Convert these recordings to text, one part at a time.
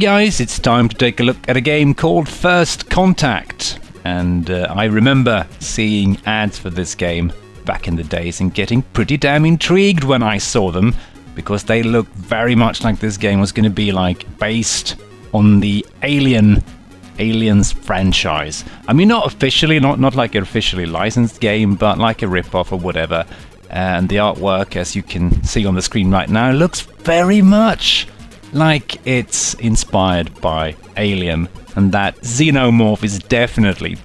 guys, it's time to take a look at a game called First Contact. And I remember seeing ads for this game back in the days and getting pretty damn intrigued when I saw them, because they looked very much like this game was going to be like based on the Aliens franchise. I mean, not officially, not like an officially licensed game, but like a rip-off or whatever. And the artwork, as you can see on the screen right now, looks very much like it's inspired by Alien. And that xenomorph is definitely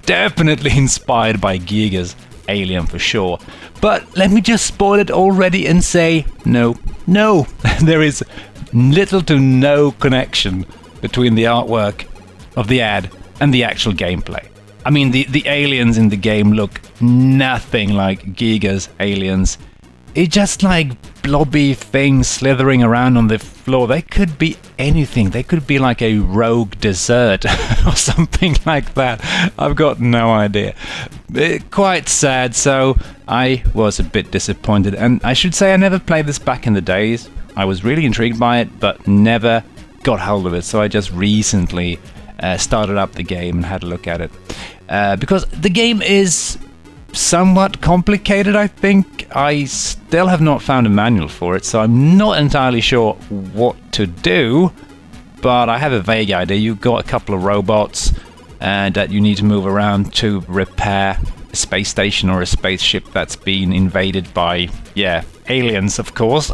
inspired by Giga's Alien for sure. But let me just spoil it already and say, no, there is little to no connection between the artwork of the ad and the actual gameplay. I mean, the aliens in the game look nothing like Giga's aliens. It's just like blobby things slithering around on the floor. They could be anything. They could be like a rogue dessert or something like that. I've got no idea. Quite sad, so I was a bit disappointed. And I should say I never played this back in the days. I was really intrigued by it, but never got hold of it. So I just recently started up the game and had a look at it. Because the game is somewhat complicated, I think. I still have not found a manual for it, so I'm not entirely sure what to do, but I have a vague idea. You've got a couple of robots that you need to move around to repair a space station or a spaceship that's been invaded by, yeah, aliens, of course.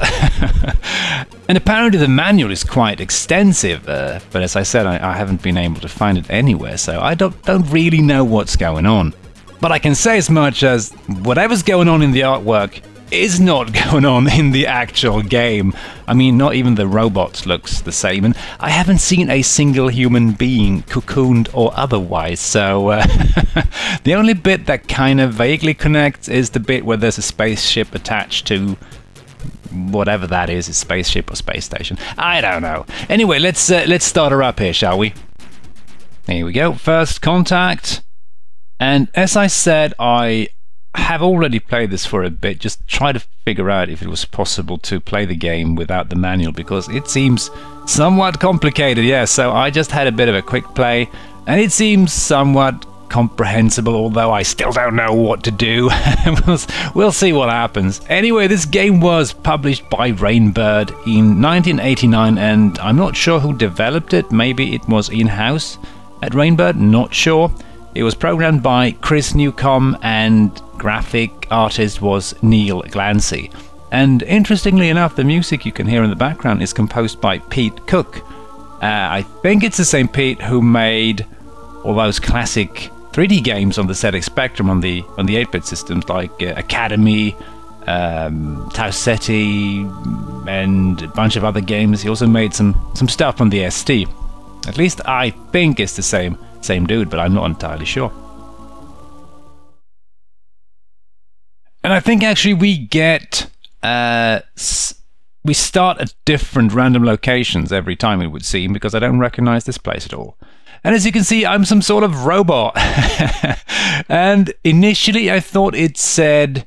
And apparently the manual is quite extensive, but as I said, I haven't been able to find it anywhere, so I don't really know what's going on. But I can say as much as whatever's going on in the artwork is not going on in the actual game. I mean, not even the robots looks the same, and I haven't seen a single human being cocooned or otherwise, so the only bit that kind of vaguely connects is the bit where there's a spaceship attached to whatever that is, a spaceship or space station. I don't know. Anyway, let's start her up here, shall we? Here we go. First Contact. And as I said, I have already played this for a bit, just try to figure out if it was possible to play the game without the manual, because it seems somewhat complicated, yeah, so I just had a bit of a quick play, and it seems somewhat comprehensible, although I still don't know what to do. We'll see what happens. Anyway, this game was published by Rainbird in 1989, and I'm not sure who developed it. Maybe it was in-house at Rainbird, not sure. It was programmed by Chris Newcomb and graphic artist was Neil Glancy. And interestingly enough, the music you can hear in the background is composed by Pete Cook. I think it's the same Pete who made all those classic 3D games on the ZX Spectrum on the 8-bit systems like Academy, Tau Ceti, and a bunch of other games. He also made some stuff on the ST. At least I think it's the same dude, but I'm not entirely sure. And I think actually we get we start at different random locations every time, it would seem, because I don't recognize this place at all. And as you can see, I'm some sort of robot. And initially I thought it said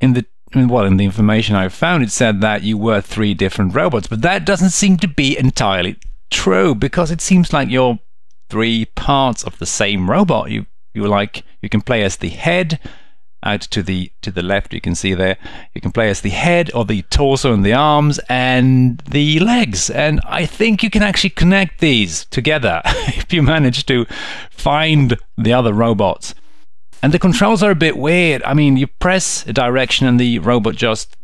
in the information I found, it said that you were 3 different robots, but that doesn't seem to be entirely true, because it seems like you're 3 parts of the same robot. You can play as the head. Out to the left, you can see there, you can play as the head or the torso and the arms and the legs. And I think you can actually connect these together if you manage to find the other robots. And the controls are a bit weird. I mean, you press a direction and the robot just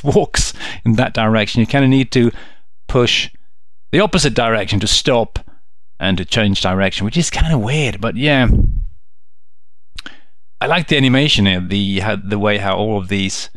walks in that direction. You kind of need to push the opposite direction to stop and to change direction, which is kind of weird, but yeah. I like the animation here, the way how all of these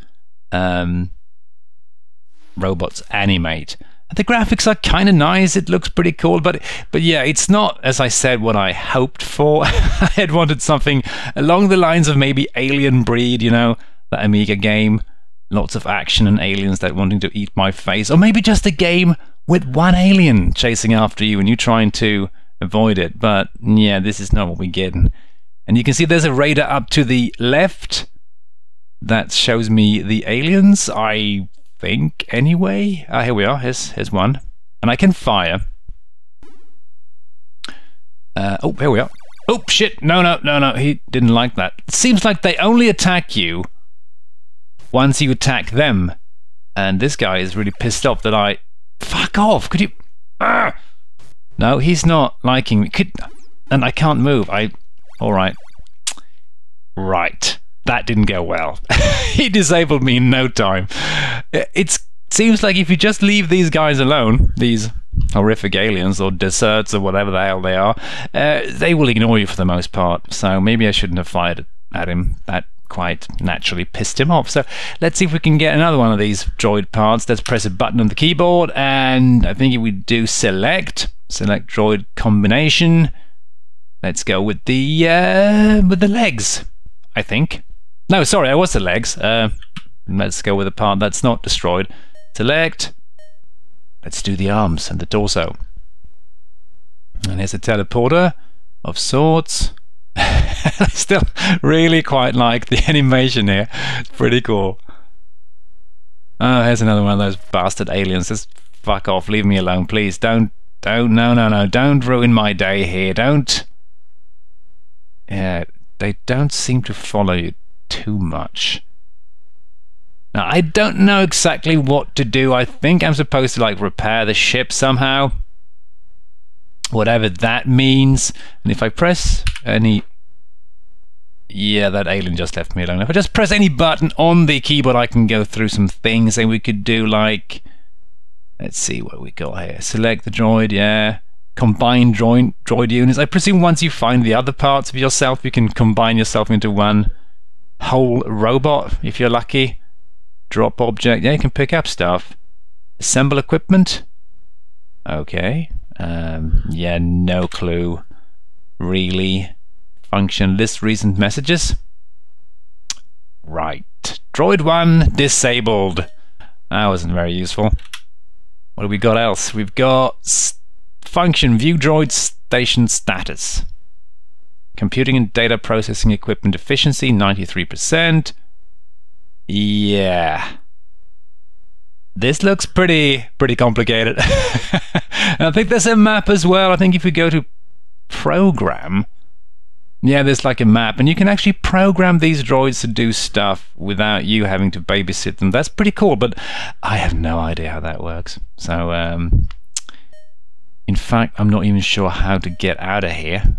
robots animate. And the graphics are kind of nice, it looks pretty cool, but yeah, it's not, as I said, what I hoped for. I had wanted something along the lines of maybe Alien Breed, you know, that Amiga game. Lots of action and aliens that wanting to eat my face. Or maybe just a game with one alien chasing after you and you trying to avoid it. But yeah, this is not what we're getting. And you can see there's a radar up to the left that shows me the aliens, I think, anyway. Here we are, here's one. And I can fire. Oh, here we are. Oh, shit. No, no, no, no. He didn't like that. It seems like they only attack you once you attack them. And this guy is really pissed off that I... Fuck off! Could you... No, he's not liking me. And I can't move. Alright. Right. That didn't go well. He disabled me in no time. It seems like if you just leave these guys alone, these horrific aliens or deserts or whatever the hell they are, they will ignore you for the most part. So maybe I shouldn't have fired at him. That quite naturally pissed him off. So let's see if we can get another one of these droid parts. Let's press a button on the keyboard, and I think if we do select droid combination, let's go with the legs, I think. No, sorry, I was the legs. Let's go with the part that's not destroyed. Select. Let's do the arms and the torso. And here's a teleporter of sorts. I still really quite like the animation here. It's pretty cool. Oh, here's another one of those bastard aliens. Just fuck off. Leave me alone, please. No, don't ruin my day here. Don't. Yeah, they don't seem to follow you too much. Now, I don't know exactly what to do. I think I'm supposed to, like, repair the ship somehow. Whatever that means. And if I press any... Yeah, that alien just left me alone. If I just press any button on the keyboard, I can go through some things. And we could do, like... Let's see what we got here. Select the droid, yeah. Combine droid units. I presume once you find the other parts of yourself, you can combine yourself into one whole robot, if you're lucky. Drop object. Yeah, you can pick up stuff. Assemble equipment. Okay. Yeah, no clue. Really. Function list recent messages. Right. Droid 1 disabled. That wasn't very useful. What have we got else? We've got function view droid station status. Computing and data processing equipment efficiency 93%. Yeah. This looks pretty complicated. And I think there's a map as well. I think if we go to program, yeah, there's like a map, and you can actually program these droids to do stuff without you having to babysit them. That's pretty cool, but I have no idea how that works. So, in fact, I'm not even sure how to get out of here.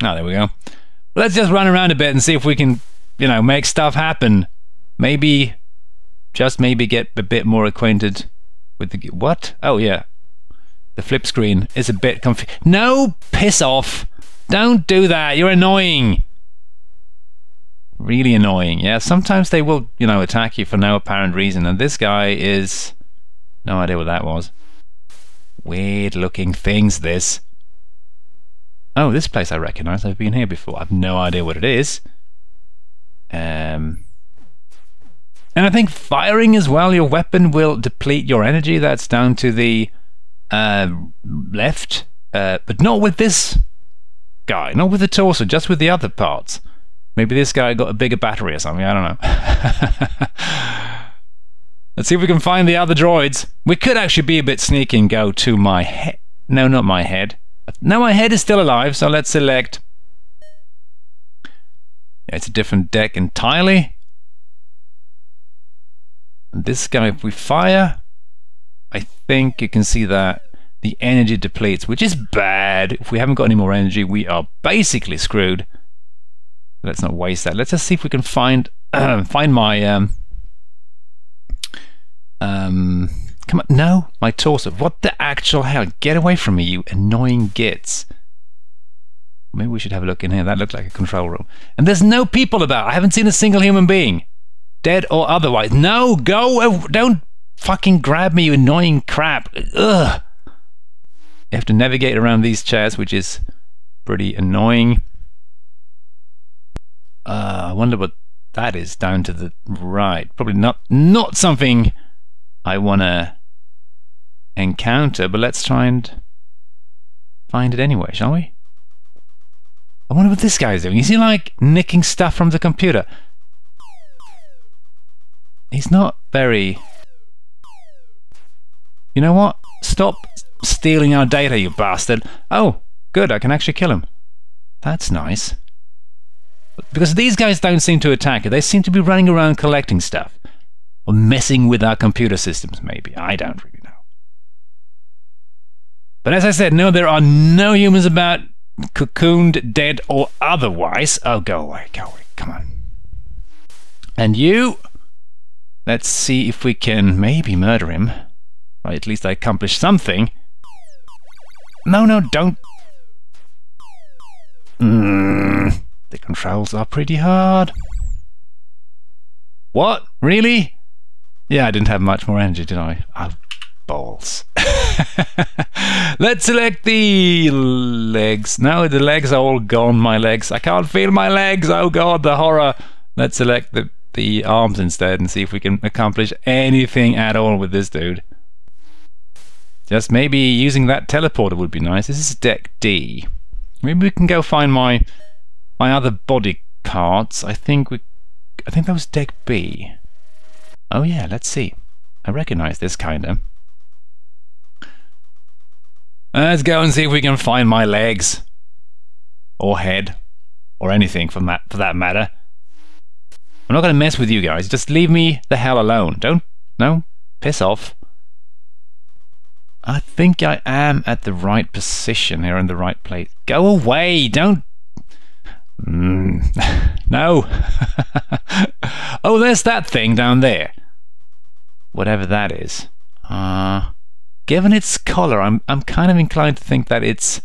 Oh, there we go. Let's just run around a bit and see if we can, you know, make stuff happen. Maybe, just maybe get a bit more acquainted with the... What? Oh, yeah. The flip screen is a bit confusing. No, piss off. Don't do that. You're annoying. Really annoying. Yeah, sometimes they will, you know, attack you for no apparent reason. And this guy is... No idea what that was. Weird looking things, this. Oh, this place I recognize. I've been here before. I've no idea what it is. And I think firing as well, your weapon will deplete your energy. That's down to the left. But not with this guy. Not with the torso, just with the other parts. Maybe this guy got a bigger battery or something. I don't know. Let's see if we can find the other droids. We could actually be a bit sneaky and go to my head. No, not my head. No, my head is still alive, so let's select. Yeah, it's a different deck entirely. And this guy, if we fire, I think you can see that the energy depletes, which is bad. If we haven't got any more energy, we are basically screwed. Let's not waste that. Let's just see if we can find find my come on, no, my torso. What the actual hell? Get away from me, you annoying gits. Maybe we should have a look in here. That looked like a control room. And there's no people about. I haven't seen a single human being, dead or otherwise. No, go. Don't fucking grab me, you annoying crap. Ugh. You have to navigate around these chairs, which is pretty annoying. I wonder what that is down to the right. Probably not something I want to encounter, but let's try and find it anyway, shall we? I wonder what this guy's doing. Is he like nicking stuff from the computer? He's not very... You know what? Stop stealing our data, you bastard. Oh, good, I can actually kill him. That's nice. Because these guys don't seem to attack it. They seem to be running around collecting stuff. Or messing with our computer systems, maybe. I don't really know. But as I said, no, there are no humans about, cocooned, dead, or otherwise. Oh, go away, come on. And you... Let's see if we can maybe murder him. Or at least I accomplished something. No, don't... The controls are pretty hard. What? Really? Yeah, I didn't have much more energy, did I? Oh, balls. Let's select the legs. No, the legs are all gone, my legs. I can't feel my legs. Oh god, the horror. Let's select the arms instead and see if we can accomplish anything at all with this dude. Just maybe using that teleporter would be nice. This is deck D. Maybe we can go find my other body parts. I think that was deck B. Oh yeah, let's see. I recognize this kinda. Let's go and see if we can find my legs. Or head. Or anything for that matter. I'm not gonna mess with you guys. Just leave me the hell alone. No, piss off. I think I am at the right position here in the right place. Go away! Don't... No! Oh, there's that thing down there. Whatever that is. Given its color, I'm kind of inclined to think that it's...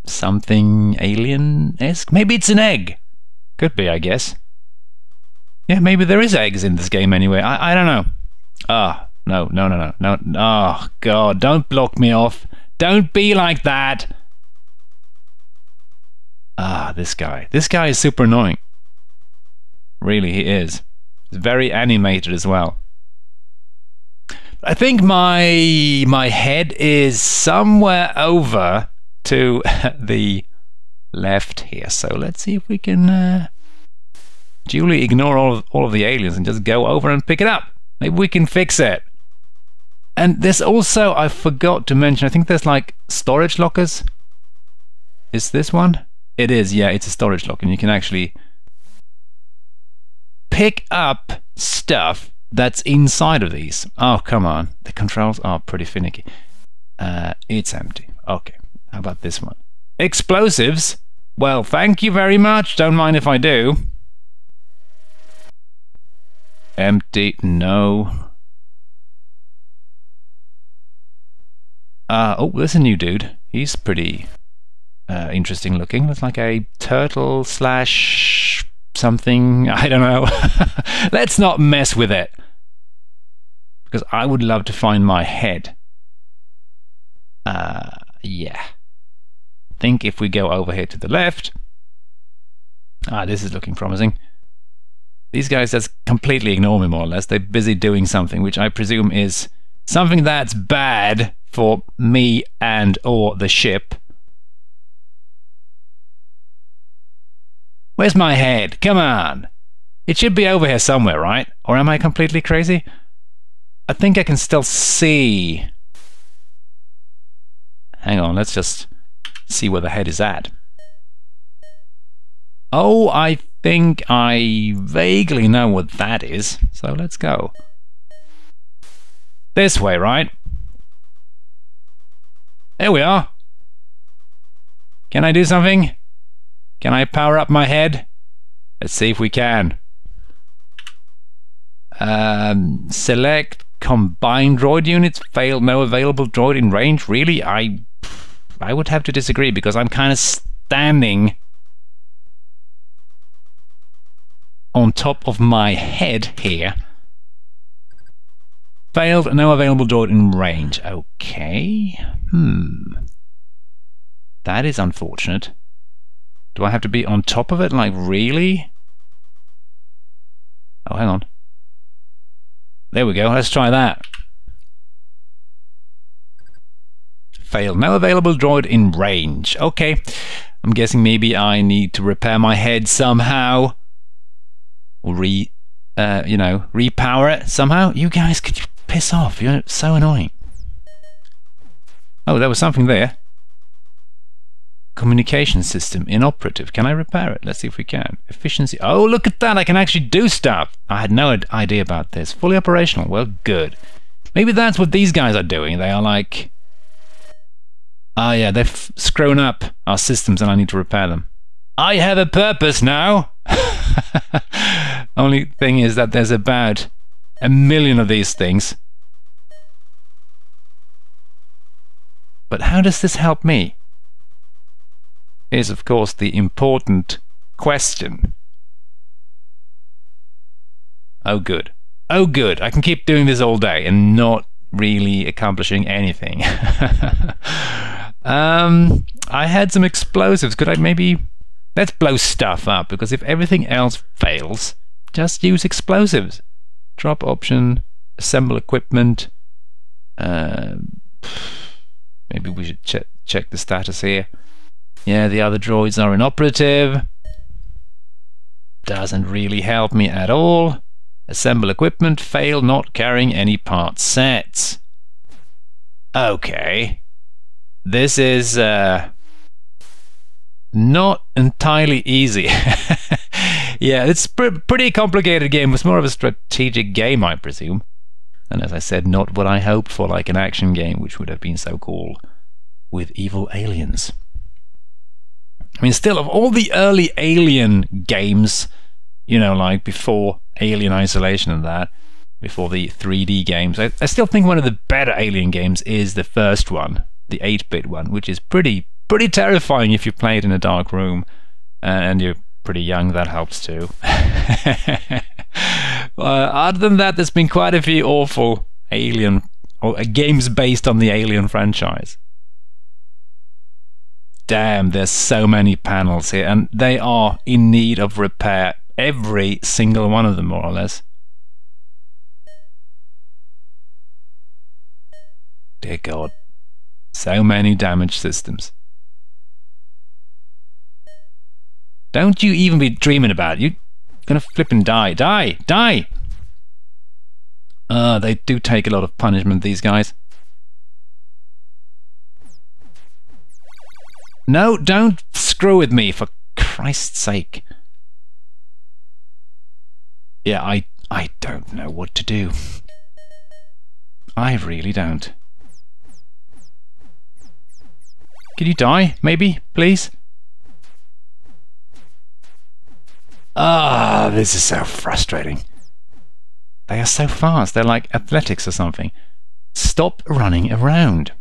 something alien-esque? Maybe it's an egg! Could be, I guess. Yeah, maybe there is eggs in this game anyway. I don't know. No. Oh, God, don't block me off. Don't be like that. This guy. This guy is super annoying. Really, he is. He's very animated as well. I think my head is somewhere over to the left here. So let's see if we can duly ignore all of the aliens and just go over and pick it up. Maybe we can fix it. And there's also, I forgot to mention, I think there's like storage lockers. Is this one? It is, yeah, it's a storage locker, and you can actually pick up stuff that's inside of these. Oh, come on. The controls are pretty finicky. It's empty. Okay, how about this one? Explosives? Well, thank you very much. Don't mind if I do. Empty, no. Oh, there's a new dude. He's pretty interesting looking. Looks like a turtle slash something. I don't know. Let's not mess with it. Because I would love to find my head. Yeah. I think if we go over here to the left. This is looking promising. These guys just completely ignore me, more or less. They're busy doing something, which I presume is something that's bad for me and or the ship. Where's my head? Come on! It should be over here somewhere, right? Or am I completely crazy? I think I can still see. Hang on, let's just see where the head is at. Oh, I think I vaguely know what that is, so let's go. This way, right? There we are. Can I do something? Can I power up my head? Let's see if we can. Select combined droid units. Fail, no available droid in range. Really? I would have to disagree because I'm kind of standing on top of my head here. Failed, no available droid in range. Okay. That is unfortunate. Do I have to be on top of it? Like, really? Oh, hang on. There we go. Let's try that. Failed. No available droid in range. Okay. I'm guessing maybe I need to repair my head somehow. Or you know, repower it somehow. You guys, could you piss off? You're so annoying. Oh, there was something there. Communication system inoperative. Can I repair it? Let's see if we can. Efficiency. Oh, look at that. I can actually do stuff. I had no idea about this. Fully operational. Well, good. Maybe that's what these guys are doing. They are like... Ah, yeah, they've screwed up our systems and I need to repair them. I have a purpose now. Only thing is that there's about 1 million of these things. But how does this help me? Is of course the important question. Oh good. Oh good. I can keep doing this all day and not really accomplishing anything. I had some explosives. Could I maybe... Let's blow stuff up, because if everything else fails, just use explosives. Drop option, assemble equipment. Maybe we should check the status here. Yeah, the other droids are inoperative. Doesn't really help me at all. Assemble equipment, fail not carrying any part sets. Okay. This is not entirely easy. Yeah, it's pretty complicated game. It's more of a strategic game, I presume. And as I said, not what I hoped for, like an action game, which would have been so cool with evil aliens. I mean, still, of all the early Alien games, you know, like before Alien Isolation and that, before the 3D games, I still think one of the better Alien games is the first one, the 8-bit one, which is pretty terrifying if you play it in a dark room, and you're pretty young. That helps too. Other than that, there's been quite a few awful Alien or games based on the Alien franchise. Damn, there's so many panels here, and they are in need of repair, every single one of them, more or less. Dear God, so many damaged systems. Don't you even be dreaming about it. You're gonna flip and die. Die! Die! They do take a lot of punishment, these guys. No, don't screw with me, for Christ's sake. Yeah, I don't know what to do. I really don't. Can you die, maybe, please? Ah, this is so frustrating. They are so fast. They're like athletics or something. Stop running around.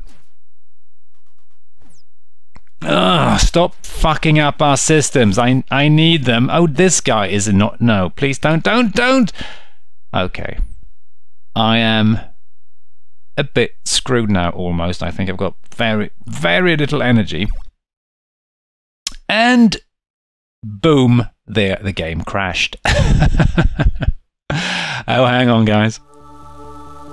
Ugh, stop fucking up our systems. I need them. Oh, this guy is not... No, please don't. Okay. I am a bit screwed now, almost. I think I've got very little energy. And boom, there, the game crashed. Oh, hang on, guys.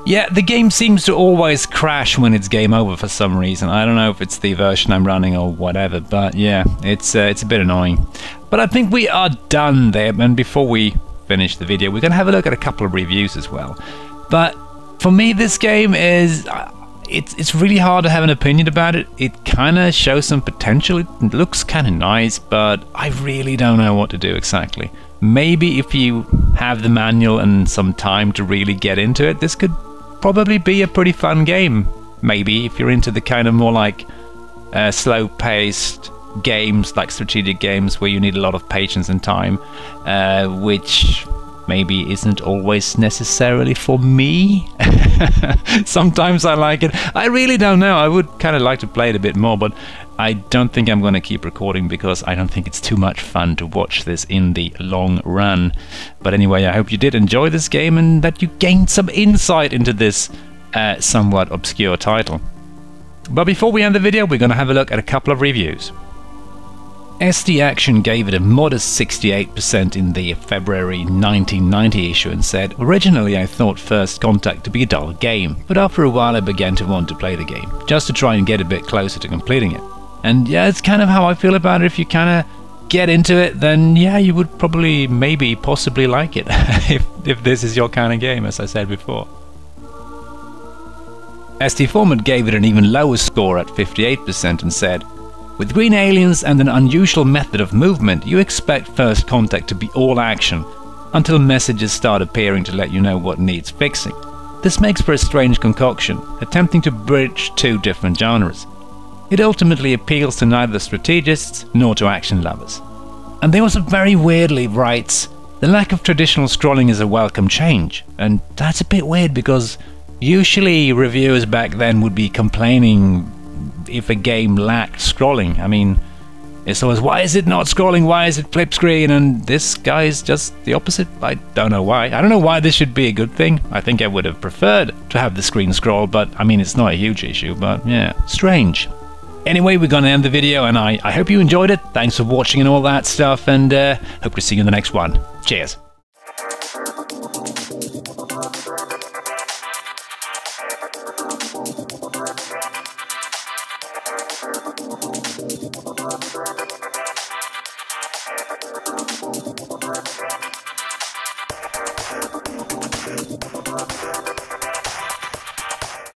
Yeah, the game seems to always crash when it's game over for some reason. I don't know if it's the version I'm running or whatever, but yeah, it's a bit annoying. But I think we are done there, and before we finish the video, we're going to have a look at a couple of reviews as well. But for me, this game is... It's really hard to have an opinion about it. It kind of shows some potential. It looks kind of nice, but I really don't know what to do exactly. Maybe if you have the manual and some time to really get into it, this could probably be a pretty fun game. Maybe if you're into the kind of more like slow-paced games, like strategic games where you need a lot of patience and time, which maybe isn't always necessarily for me. Sometimes I like it. I really don't know. I would kind of like to play it a bit more, but I don't think I'm going to keep recording because I don't think it's too much fun to watch this in the long run. But anyway, I hope you did enjoy this game and that you gained some insight into this somewhat obscure title. But before we end the video, we're going to have a look at a couple of reviews. ST Action gave it a modest 68% in the February 1990 issue and said, "Originally I thought First Contact to be a dull game, but after a while I began to want to play the game, just to try and get a bit closer to completing it." And yeah, it's kind of how I feel about it. If you kind of get into it, then yeah, you would probably, maybe, possibly like it if this is your kind of game, as I said before. ST Format gave it an even lower score at 58% and said, "With green aliens and an unusual method of movement, you expect First Contact to be all action, until messages start appearing to let you know what needs fixing. This makes for a strange concoction, attempting to bridge two different genres. It ultimately appeals to neither strategists nor to action lovers." And they also very weirdly writes, "The lack of traditional scrolling is a welcome change," and that's a bit weird because usually reviewers back then would be complaining if a game lacked scrolling. I mean, it's always, why is it not scrolling, why is it flip screen, and this guy is just the opposite. I don't know why. I don't know why this should be a good thing. I think I would have preferred to have the screen scroll, but I mean, it's not a huge issue, but yeah, strange. Anyway, we're gonna end the video, and I hope you enjoyed it. Thanks for watching and all that stuff, and hope to see you in the next one. Cheers.